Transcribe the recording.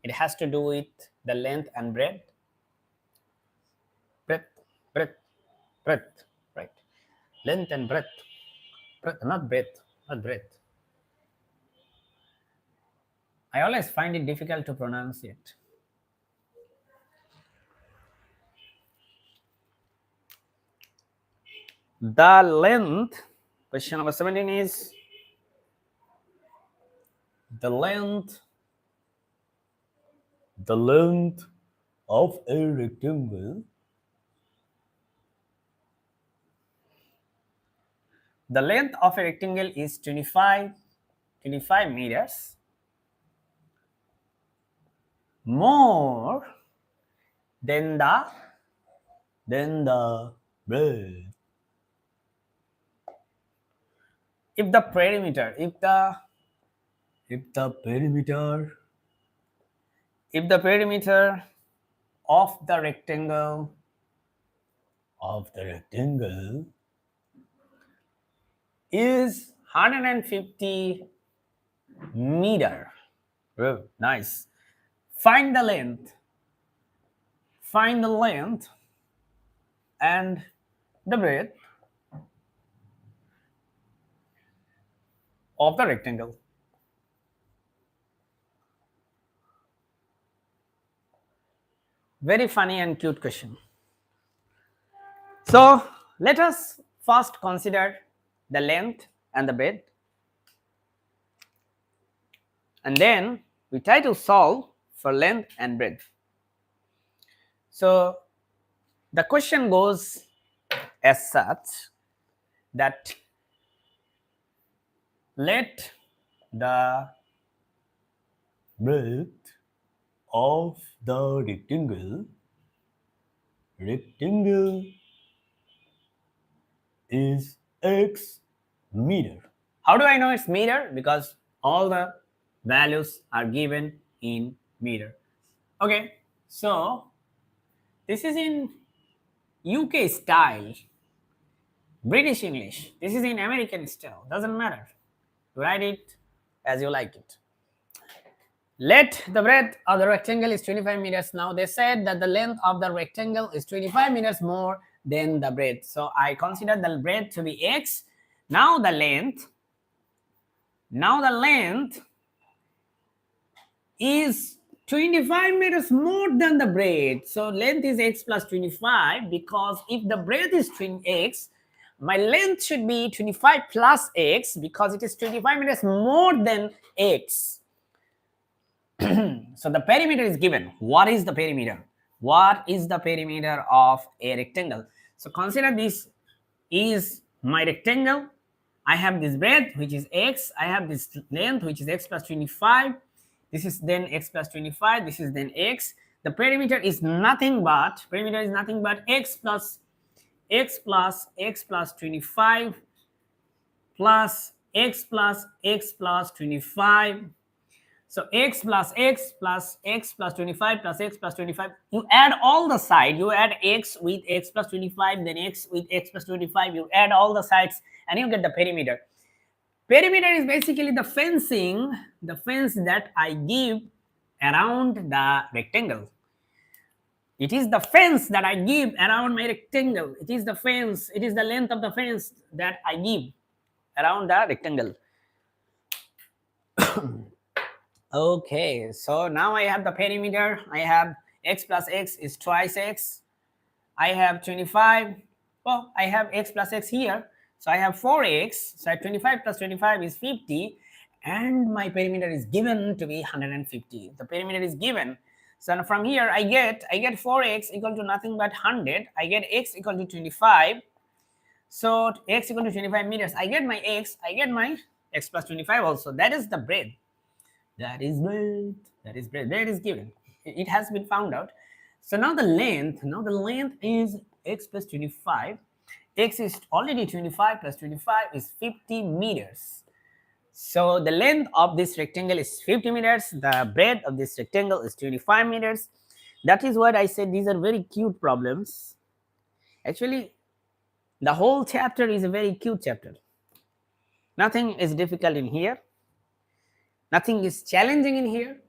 It has to do with the length and breadth. Breadth, breadth, breadth, right? Length and breadth. Not breadth, not breadth. I always find it difficult to pronounce it. The length, question number 17 is the length of a rectangle. The length of a rectangle is 25 meters more than the breadth. If the perimeter, if the perimeter of the rectangle is 150 meter. Oh, nice. Find the length and the breadth of the rectangle. Very funny and cute question. So let us first consider the length and the breadth, and then we try to solve for length and breadth. So the question goes as such that let the breadth of the rectangle is x meter. How do I know it's meter? Because all the values are given in meter. Okay, so this is in UK style, British English. This is in American style. Doesn't matter. Write it as you like it. Let the breadth of the rectangle is 25 meters. Now they said that the length of the rectangle is 25 meters more than the breadth. So I consider the breadth to be x. Now the length is 25 meters more than the breadth. So length is x plus 25, because if the breadth is x, my length should be 25 plus x, because it is 25 meters more than x. So the perimeter is given. What is the perimeter? What is the perimeter of a rectangle? So consider this is my rectangle. I have this breadth, which is x. I have this length, which is x plus 25. This is then x plus 25. This is then x. The perimeter is nothing but x plus 25 plus x plus 25. So x plus x plus x plus 25 plus x plus 25. You add all the sides. You add x with x plus 25, then x with x plus 25. You add all the sides and you get the perimeter. Perimeter is basically the fence that I give around the rectangle. It is the fence that I give around my rectangle. It is the fence. It is the length of the fence that I give around the rectangle. Okay, so now I have the perimeter. I have x plus x is twice x. I have 25. Well, I have x plus x here. So I have 4x. So 25 plus 25 is 50. And my perimeter is given to be 150. The perimeter is given. So from here I get 4x equal to nothing but 100. I get x equal to 25. So x equal to 25 meters. I get my x x plus 25 also. That is the breadth. That is breadth. Breadth is given. It has been found out. So now the length is x plus 25. X is already 25 plus 25 is 50 meters. So the length of this rectangle is 50 meters. The breadth of this rectangle is 25 meters. That is what I said. These are very cute problems. Actually, the whole chapter is a very cute chapter. Nothing is difficult in here. Nothing is challenging in here.